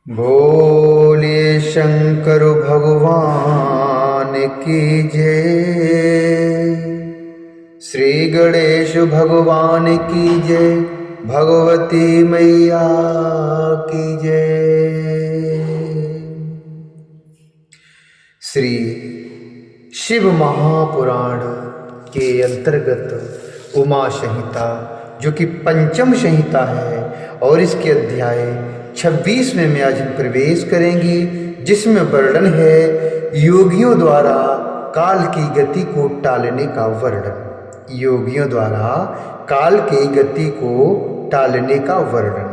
बोले शंकर भगवान की जय। श्री गणेश भगवान की जय। भगवती मैया की जय। श्री शिव महापुराण के अंतर्गत उमा संहिता, जो कि पंचम संहिता है, और इसके अध्याय 26 में आज हम प्रवेश करेंगे, जिसमें वर्णन है योगियों द्वारा काल की गति को टालने का वर्णन। योगियों द्वारा काल की गति को टालने का वर्णन।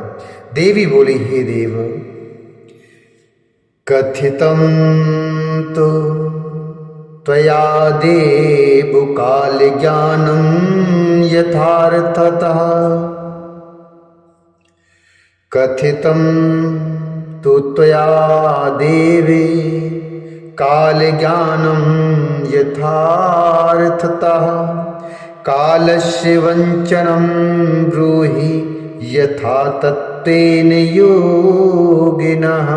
देवी बोली, हे देव, कथितं तो त्वया देव काल ज्ञानं यथार्थतः। कथितं तु त्वया देवे काल ज्ञानं यथार्थतः। कालस्य वञ्चनं ब्रूहि यथा तत्त्वेन योगिनः।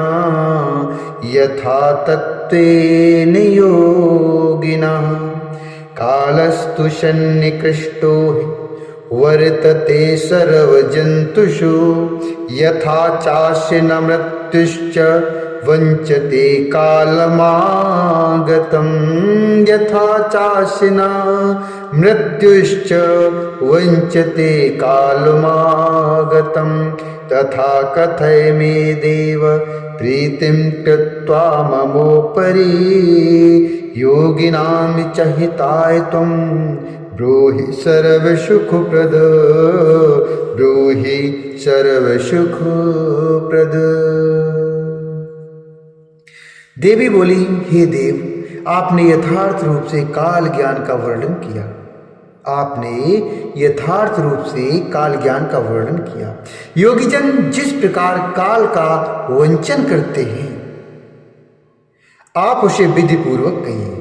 यथा तत्त्वेन योगिनः। कालस्तु सन्निकृष्टो वर्तते सर्वजन्तुषु। यथा चास्य न मृत्युश्च वञ्चते कालमागतं। यथा चास्य न मृत्युश्च वञ्चते कालमागतं। तथा कथय मे देव प्रीतिं कृत्वा ममोपरि। योगिनां च हिताय त्वं ब्रूहि सर्वसुखप्रद। ब्रूहि सर्वसुखप्रद। देवी बोली, हे देव, आपने यथार्थ रूप से काल ज्ञान का वर्णन किया। आपने यथार्थ रूप से काल ज्ञान का वर्णन किया। योगीजन जिस प्रकार काल का वंचन करते हैं, आप उसे विधि पूर्वक कहिए।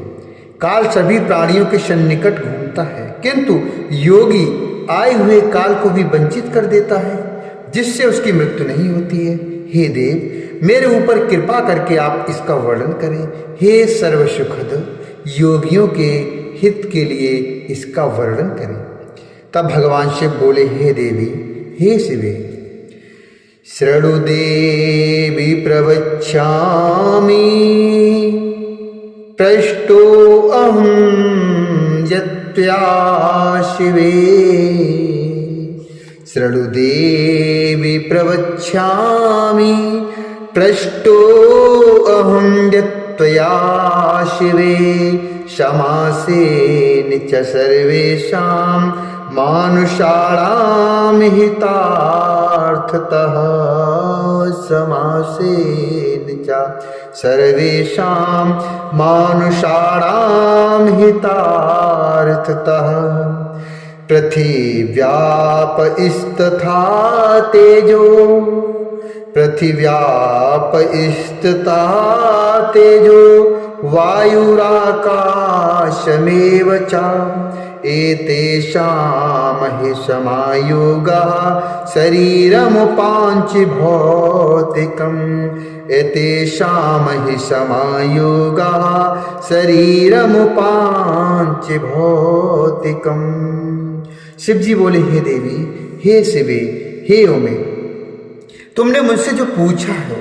काल सभी प्राणियों के सन्निकट घूमता है, किंतु योगी आए हुए काल को भी वंचित कर देता है, जिससे उसकी मृत्यु नहीं होती है। हे देव, मेरे ऊपर कृपा करके आप इसका वर्णन करें। हे सर्वसुखद, योगियों के हित के लिए इसका वर्णन करें। तब भगवान शिव बोले, हे देवी, हे शिवे, शृणु देवी प्रवक्ष्यामि। पृष्टो अहं यत्त्वया शिवे। शृणु देवी प्रवक्ष्यामि। पृष्टो अहं यत्त्वया शिवे। समासेन च सर्वेषां मानुषाणां हितार्थतः। समासेन च सर्वेषां मानुषाणां हितार्थतः। पृथिव्याप इस्तथा तेजो। पृथिव्याप इस्तथा तेजो वायुराकाशमेव च। एतेषां हि समायोगः शरीरमुपाञ्चि भौतिकम्। एतेषां हि समायोगः शरीरमुपाञ्चि भौतिकम्। शिव जी बोले, हे देवी, हे शिवे, हे ओमे, तुमने मुझसे जो पूछा है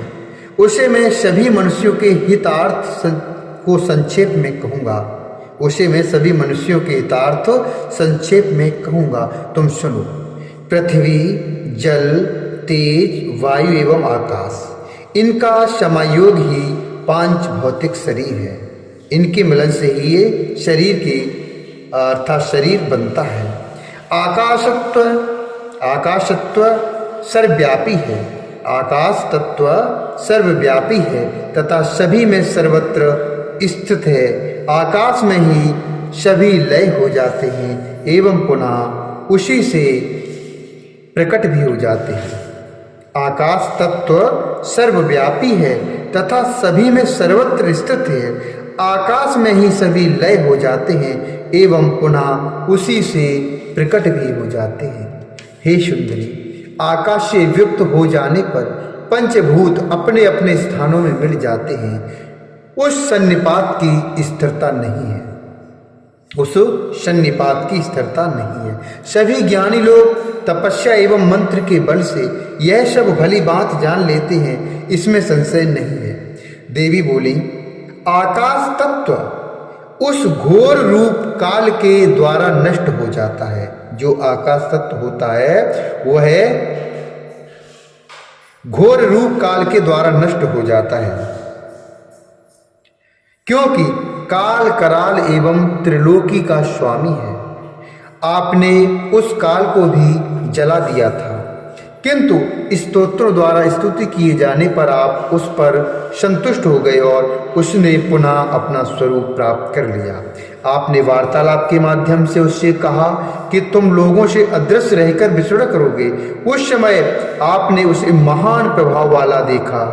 उसे मैं सभी मनुष्यों के हितार्थ को संक्षेप में कहूँगा। उसे मैं सभी मनुष्यों के हितार्थ संक्षेप में कहूँगा, तुम सुनो। पृथ्वी, जल, तेज, वायु एवं आकाश, इनका समायोग ही पांच भौतिक शरीर है। इनके मिलन से ही ये शरीर की अर्थात शरीर बनता है। आकाशत्व सर्वव्यापी है। आकाश तत्व सर्वव्यापी है तथा सभी में सर्वत्र स्थित है। आकाश में ही सभी लय हो जाते हैं एवं पुनः उसी से प्रकट भी हो जाते हैं। आकाश तत्व सर्वव्यापी है तथा सभी में सर्वत्र स्थित है। आकाश में ही सभी लय हो जाते हैं एवं पुनः उसी से प्रकट भी हो जाते हैं। हे सुंदरी, आकाश से युक्त हो जाने पर पंचभूत अपने अपने स्थानों में मिल जाते हैं, उस सन्निपात की स्थिरता नहीं है, उस सन्निपात की स्थिरता नहीं है। सभी ज्ञानी लोग तपस्या एवं मंत्र के बल से यह सब भली बात जान लेते हैं, इसमें संशय नहीं है। देवी बोली, आकाश तत्व उस घोर रूप काल के द्वारा नष्ट हो जाता है। जो आकाश तत्व होता है वह घोर रूप काल के द्वारा नष्ट हो जाता है, क्योंकि काल कराल एवं त्रिलोकी का स्वामी है। आपने उस काल को भी जला दिया था, किंतु स्तोत्रों द्वारा स्तुति किए जाने पर आप उस पर संतुष्ट हो गए और उसने पुनः अपना स्वरूप प्राप्त कर लिया। आपने वार्तालाप के माध्यम से उससे कहा कि तुम लोगों से अदृश्य रहकर विचरण करोगे। उस समय आपने उसे महान प्रभाव वाला देखा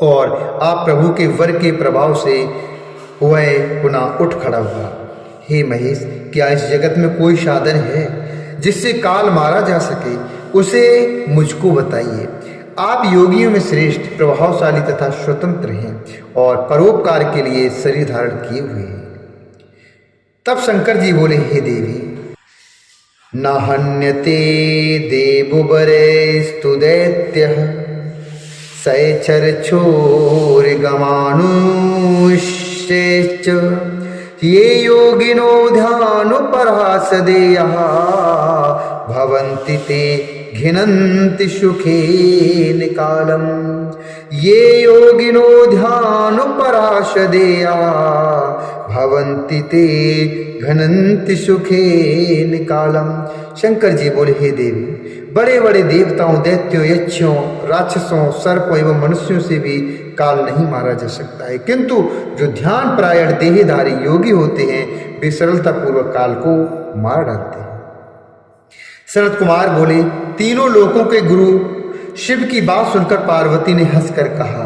और आप प्रभु के वर के प्रभाव से वह पुनः उठ खड़ा हुआ। हे महेश, क्या इस जगत में कोई साधन है जिससे काल मारा जा सके? उसे मुझको बताइए। आप योगियों में श्रेष्ठ, प्रभावशाली तथा स्वतंत्र हैं और परोपकार के लिए शरीर धारण किए हुए हैं। तब शंकर जी बोले, हे देवी, न हन्यते देवुबरे स्तुदैत्यः सैचर छोर गमानुश्चेश्च ये योगिनो ध्यानोपरासदेयः भवन्ति ते घिनन्ति सुखेन कालम्। ये योगिनो ध्यानोपरासदेयः भवन्ति ते घिनन्ति सुखेन कालम्। शंकर जी बोले, हे देवी, बड़े बड़े देवताओं, दैत्यों, यक्षों, राक्षसों, सर्पों एवं मनुष्यों से भी काल नहीं मारा जा सकता है, किंतु जो ध्यान प्रायण देहधारी योगी होते हैं वे सरलतापूर्वक काल को मार डालते हैं। सनत कुमार बोले, तीनों लोकों के गुरु शिव की बात सुनकर पार्वती ने हंसकर कहा,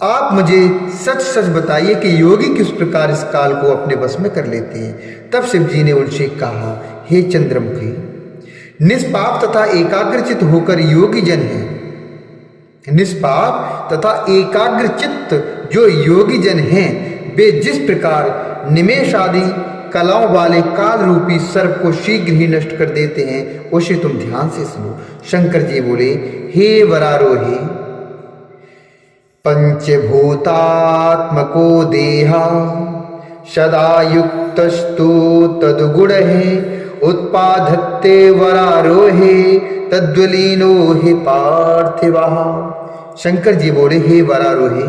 आप मुझे सच सच बताइए कि योगी किस प्रकार इस काल को अपने वश में कर लेते हैं। तब शिव जी ने उनसे कहा, हे चंद्रमुखी, निष्पाप तथा एकाग्रचित होकर योगी जन है। निष्पाप तथा एकाग्रचित्त जो योगी जन हैं वे जिस प्रकार निमेष आदि कलाओं वाले काल रूपी सर्प को शीघ्र ही नष्ट कर देते हैं, उसे तुम ध्यान से सुनो। शंकर जी बोले, हे वरारोही, पंचभूतात्मको देहा सदा युक्तस्तु तद्गुणहि उत्पादत्ते वरारोहे तद्वलीनो हि पार्थिवः। शंकर जी बोले, हे वरारोहे,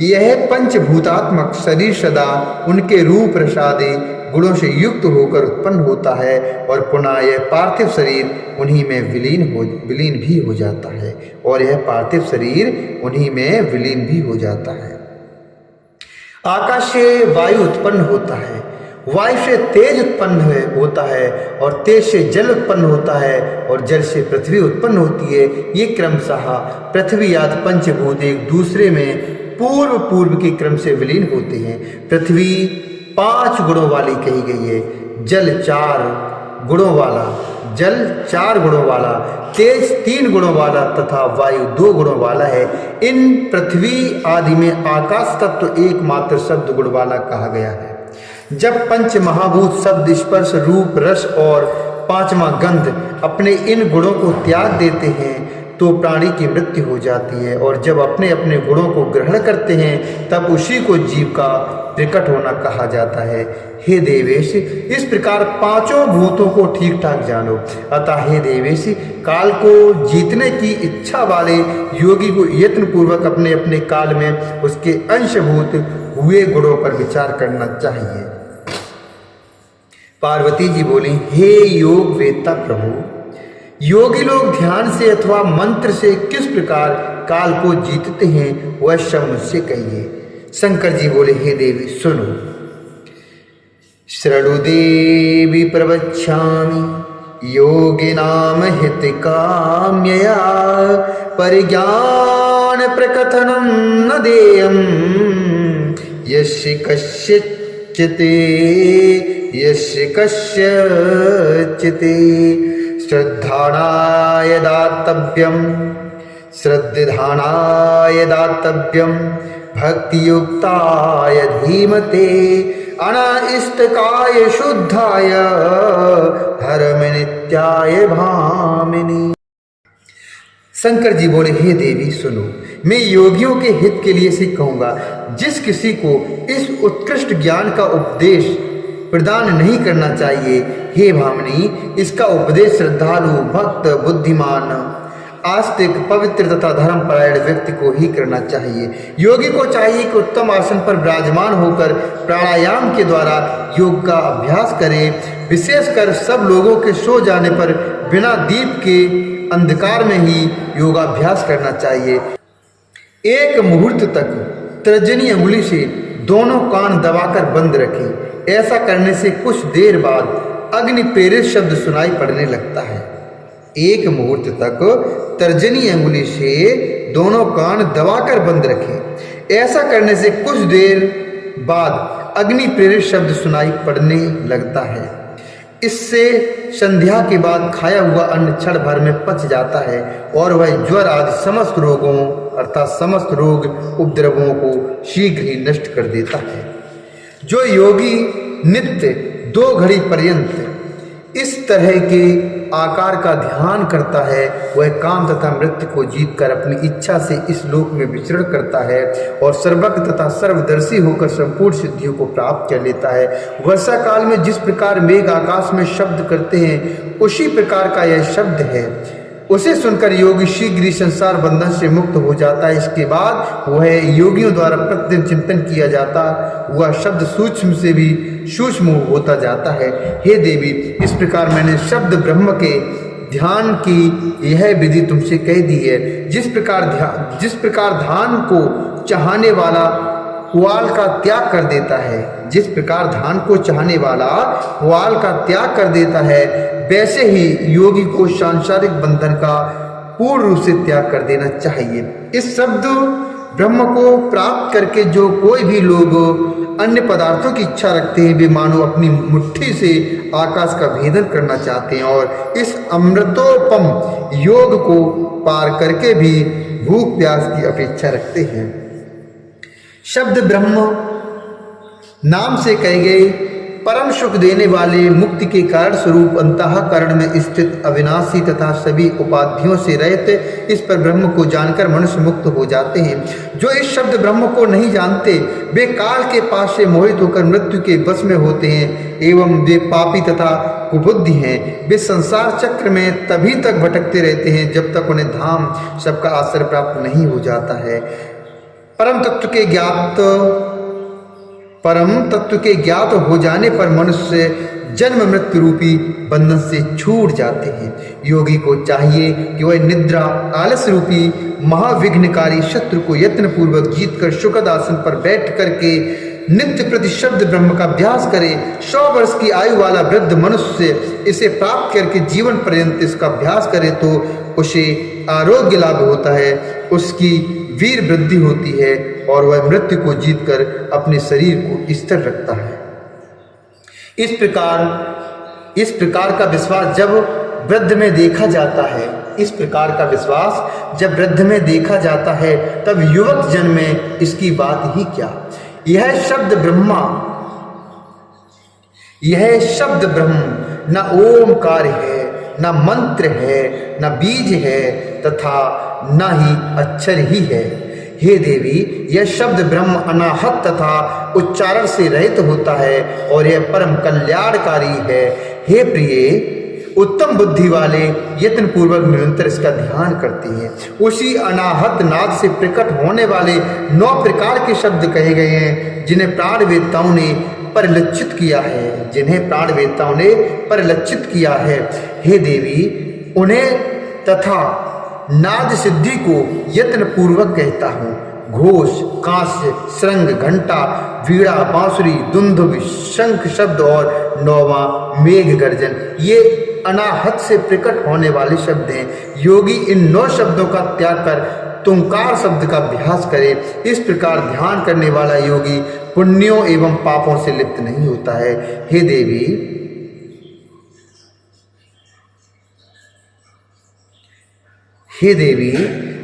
यह पंचभूतात्मक शरीर सदा उनके रूप रसादि गुणों से युक्त होकर उत्पन्न होता है और पुनः यह पार्थिव शरीर उन्हीं में विलीन भी हो जाता है, और यह पार्थिव शरीर उन्हीं में विलीन भी हो जाता है। आकाश से वायु उत्पन्न होता है, वायु से तेज उत्पन्न होता है और तेज से जल उत्पन्न होता है और जल से पृथ्वी उत्पन्न होती है। ये क्रमशः पृथ्वी आदि पंचभूत एक दूसरे में पूर्व के क्रम से विलीन होते हैं। पृथ्वी 5 गुणों वाली कही गई है, जल 4 गुणों वाला, तेज 3 गुणों वाला तथा वायु 2 गुणों वाला है। इन पृथ्वी आदि में आकाश तत्व एकमात्र शब्द गुण वाला कहा गया है। जब पंच महाभूत शब्द, स्पर्श, रूप, रस और 5वां गंध अपने इन गुणों को त्याग देते हैं तो प्राणी की मृत्यु हो जाती है, और जब अपने अपने गुणों को ग्रहण करते हैं तब उसी को जीव का प्रकट होना कहा जाता है। हे देवेश, इस प्रकार 5 भूतों को ठीक ठाक जानो। अतः हे देवेश, काल को जीतने की इच्छा वाले योगी को यत्न पूर्वक अपने अपने काल में उसके अंशभूत हुए गुणों पर विचार करना चाहिए। पार्वती जी बोली, हे योग वेत्ता प्रभु, योगी लोग ध्यान से अथवा मंत्र से किस प्रकार काल को जीतते हैं वह सब मुझसे कहिए। शंकर जी बोले, हे देवी सुनो। शृणु देवी प्रवक्ष्यामि योगिनाम हितकाम्यया परिज्ञान प्रकथनं न देयं यस्य कस्यचिते श्रद्धानाय दातव्यं श्रद्धानाय दातव्यम भक्तियुक्ताय धीमते अनाइष्टकाय शुद्धाय धर्म नित्याय भामिनी। शंकर जी बोले, हे देवी सुनो, मैं योगियों के हित के लिए से कहूँगा, जिस किसी को इस उत्कृष्ट ज्ञान का उपदेश प्रदान नहीं करना चाहिए, हे भामिनी, इसका उपदेश श्रद्धालु, भक्त, बुद्धिमान, आस्तिक, पवित्र तथा धर्मपरायण व्यक्ति को ही करना चाहिए। योगी को चाहिए कि उत्तम आसन पर विराजमान होकर प्राणायाम के द्वारा योग का अभ्यास करे। विशेषकर सब लोगों के सो जाने पर बिना दीप के अंधकार में ही योगाभ्यास करना चाहिए। एक मुहूर्त तक तर्जनी अंगुली से दोनों कान दबाकर बंद रखें। ऐसा करने से कुछ देर बाद अग्नि प्रेरित शब्द सुनाई पड़ने लगता है। एक मुहूर्त तक तर्जनी अंगुली से दोनों कान दबाकर बंद रखें। ऐसा करने से कुछ देर बाद अग्नि प्रेरित शब्द सुनाई पड़ने लगता है। इससे संध्या के बाद खाया हुआ अन्न क्षण भर में पच जाता है और वह ज्वर आदि समस्त रोगों अर्थात समस्त रोग उपद्रवों को शीघ्र ही नष्ट कर देता है। जो योगी नित्य 2 घड़ी पर्यंत इस तरह के आकार का ध्यान करता है, वह काम तथा मृत्यु को जीतकर अपनी इच्छा से इस लोक में विचरण करता है और सर्वज्ञ तथा सर्वदर्शी होकर संपूर्ण सिद्धियों को प्राप्त कर लेता है। वर्षा काल में जिस प्रकार मेघ आकाश में शब्द करते हैं, उसी प्रकार का यह शब्द है। उसे सुनकर योगी शीघ्र ही संसार बंधन से मुक्त हो जाता है। इसके बाद वह योगियों द्वारा प्रतिदिन चिंतन किया जाता हुआ शब्द सूक्ष्म से भी सूक्ष्म होता जाता है। हे देवी, इस प्रकार मैंने शब्द ब्रह्म के ध्यान की यह विधि तुमसे कह दी है। जिस प्रकार धान को चाहने वाला पुआल का त्याग कर देता है, जिस प्रकार धान को चाहने वाला पुआल का त्याग कर देता है, वैसे ही योगी को सांसारिक बंधन का पूर्ण रूप से त्याग कर देना चाहिए। इस शब्द ब्रह्म को प्राप्त करके जो कोई भी लोग अन्य पदार्थों की इच्छा रखते हैं, वे मानो अपनी मुट्ठी से आकाश का भेदन करना चाहते हैं और इस अमृतोपम योग को पार करके भी भूख प्यास की अपेक्षा रखते हैं। शब्द ब्रह्म नाम से कहे गए परम सुख देने वाले मुक्ति के कारण स्वरूप अंतःकरण में स्थित अविनाशी तथा सभी उपाधियों से रहित इस पर ब्रह्म को जानकर मनुष्य मुक्त हो जाते हैं। जो इस शब्द ब्रह्म को नहीं जानते, वे काल के पास से मोहित होकर मृत्यु के वश में होते हैं एवं वे पापी तथा कुबुद्धि हैं। वे संसार चक्र में तभी तक भटकते रहते हैं जब तक उन्हें धाम सबका आश्रय प्राप्त नहीं हो जाता है। परम तत्व के ज्ञात हो जाने पर मनुष्य जन्म मृत्यु रूपी बंधन से छूट जाते हैं। योगी को चाहिए कि वह निद्रा आलस्य रूपी महाविघ्नकारी शत्रु को यत्न पूर्वक जीतकर सुखद आसन पर बैठ करके नित्य प्रति शब्द ब्रह्म का अभ्यास करे। 100 वर्ष की आयु वाला वृद्ध मनुष्य इसे प्राप्त करके जीवन पर्यंत इसका अभ्यास करे तो उसे आरोग्य लाभ होता है, उसकी वीर वृद्धि होती है और वह मृत्यु को जीतकर अपने शरीर को स्थिर रखता है। इस प्रकार का विश्वास जब वृद्ध में देखा जाता है, इस प्रकार का विश्वास जब वृद्ध में देखा जाता है, तब युवक जन में इसकी बात ही क्या। यह शब्द ब्रह्म न ओमकार है, न मंत्र है, न बीज है तथा न ही अक्षर ही है। हे देवी, यह शब्द ब्रह्म अनाहत तथा उच्चारण से रहित होता है और यह परम कल्याणकारी है। हे प्रिय, उत्तम बुद्धि वाले यत्न पूर्वक निरंतर इसका ध्यान करते हैं। उसी अनाहत नाद से प्रकट होने वाले 9 प्रकार के शब्द कहे गए हैं जिन्हें प्राणवेत्ताओं ने परिलक्षित किया है। हे देवी, उन्हें तथा नाद सिद्धि को यत्न पूर्वक कहता हूँ। घोष, कांस्य, श्रृंग, घंटा, वीणा, बांसुरी, दुंदुभ, शंख शब्द और 9वां मेघ गर्जन, ये अनाहत से प्रकट होने वाले शब्द हैं। योगी इन 9 शब्दों का त्याग कर तुंकार शब्द का अभ्यास करे। इस प्रकार ध्यान करने वाला योगी पुण्यों एवं पापों से लिप्त नहीं होता है। हे देवी,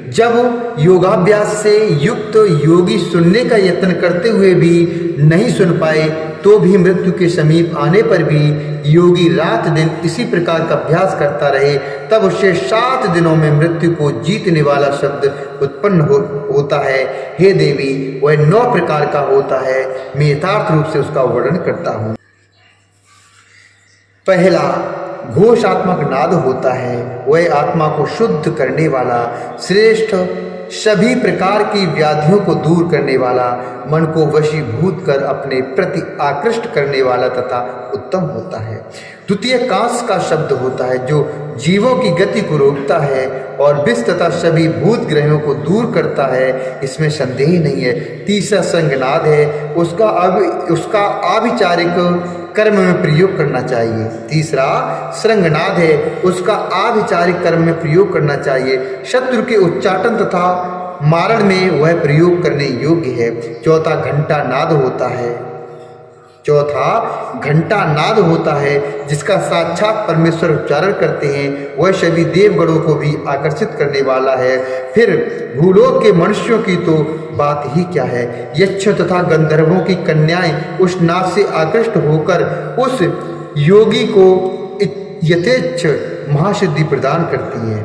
जब योगाभ्यास से युक्त योगी सुनने का यत्न करते हुए भी नहीं सुन पाए तो भी मृत्यु के समीप आने पर भी योगी रात दिन इसी प्रकार का अभ्यास करता रहे, तब उससे 7 दिनों में मृत्यु को जीतने वाला शब्द उत्पन्न होता है। हे देवी, वह 9 प्रकार का होता है। मैं यथार्थ रूप से उसका वर्णन करता हूँ। पहला घोषात्मक नाद होता है। वह आत्मा को शुद्ध करने वाला, श्रेष्ठ, सभी प्रकार की व्याधियों को दूर करने वाला, मन को वशीभूत कर अपने प्रति आकृष्ट करने वाला तथा उत्तम होता है। द्वितीय कांस का शब्द होता है जो जीवों की गति को रोकता है और विष तथा सभी भूत ग्रहों को दूर करता है, इसमें संदेह नहीं है। तीसरा संगनाद है, उसका आभिचारिक कर्म में प्रयोग करना चाहिए। तीसरा श्रृंगनाद है, उसका आभिचारिक कर्म में प्रयोग करना चाहिए। शत्रु के उच्चाटन तथा मारण में वह प्रयोग करने योग्य है। चौथा घंटा नाद होता है जिसका साक्षात परमेश्वर उच्चारण करते हैं। वह सभी देवगणों को भी आकर्षित करने वाला है। फिर भूलोक के मनुष्यों की तो बात ही क्या है। यक्ष तथा गंधर्वों की कन्याएं उस नाद से आकृष्ट होकर उस योगी को यथेच्छ महासिद्धि प्रदान करती हैं।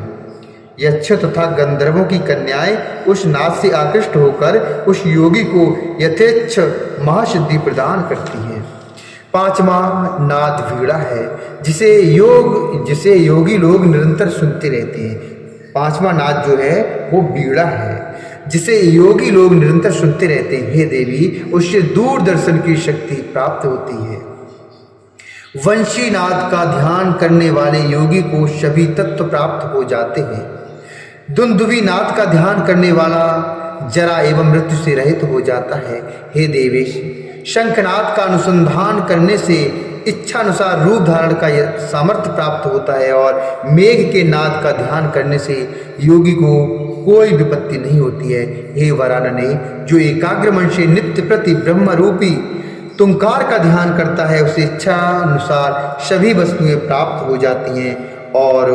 यक्ष तथा गंधर्वों की कन्याएं उस नाद से आकृष्ट होकर उस योगी को यथेच्छ महासिद्धि प्रदान करती हैं। पांचवा नाद वीणा है, जिसे योगी लोग निरंतर सुनते रहते हैं। पांचवा नाद जो है वो वीणा है, जिसे योगी लोग निरंतर सुनते रहते हैं। हे देवी, उससे दूरदर्शन की शक्ति प्राप्त होती है। वंशी नाद का ध्यान करने वाले योगी को सभी तत्व प्राप्त हो जाते हैं। दुंदुभी नाद का ध्यान करने वाला जरा एवं मृत्यु से रहित हो जाता है। हे देवेश, शंखनाद का अनुसंधान करने से इच्छानुसार रूप धारण का सामर्थ्य प्राप्त होता है और मेघ के नाद का ध्यान करने से योगी को कोई विपत्ति नहीं होती है। हे वरानने, जो एकाग्र मन से नित्य प्रति ब्रह्म रूपी तुंकार का ध्यान करता है उसे इच्छा अनुसार सभी वस्तुएं प्राप्त हो जाती हैं और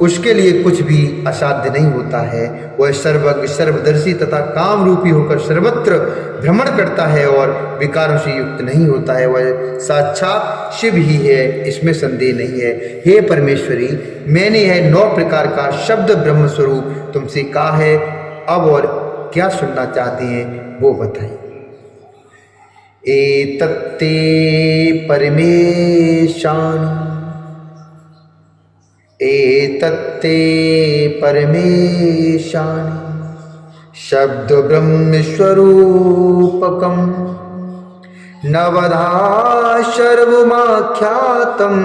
उसके लिए कुछ भी असाध्य नहीं होता है। वह सर्वज्ञ, सर्वदर्शी तथा काम रूपी होकर सर्वत्र भ्रमण करता है और विकारों से युक्त नहीं होता है। वह साक्षात शिव ही है, इसमें संदेह नहीं है। हे परमेश्वरी, मैंने यह 9 प्रकार का शब्द ब्रह्म स्वरूप तुमसे कहा है। अब और क्या सुनना चाहते हैं वो बताइए। एतत्ते परमेशान, एतत्ते परमेशानि शब्द ब्रह्म स्वरूपकम नवधा सर्वमाख्यातम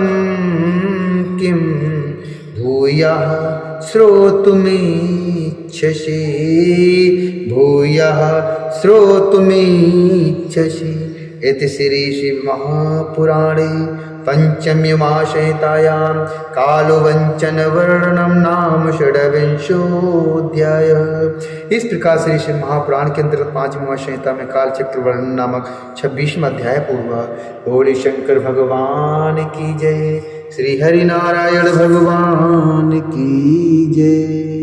किम भूयः श्रोतुमिच्छसि, भूयः श्रोतुमिच्छसि। इति श्री शिव महापुराणे पंचम्यमाशयतायां कालवंचन वर्णनम नाम षड्विंशोऽध्याय। इस प्रकार से शिव महापुराण के अंतर्गत 5वीं संहिता में कालचक्र वर्णन नामक 26वां अध्याय पूर्ण हुआ। भोले शंकर भगवान की जय, श्री हरि नारायण भगवान की जय।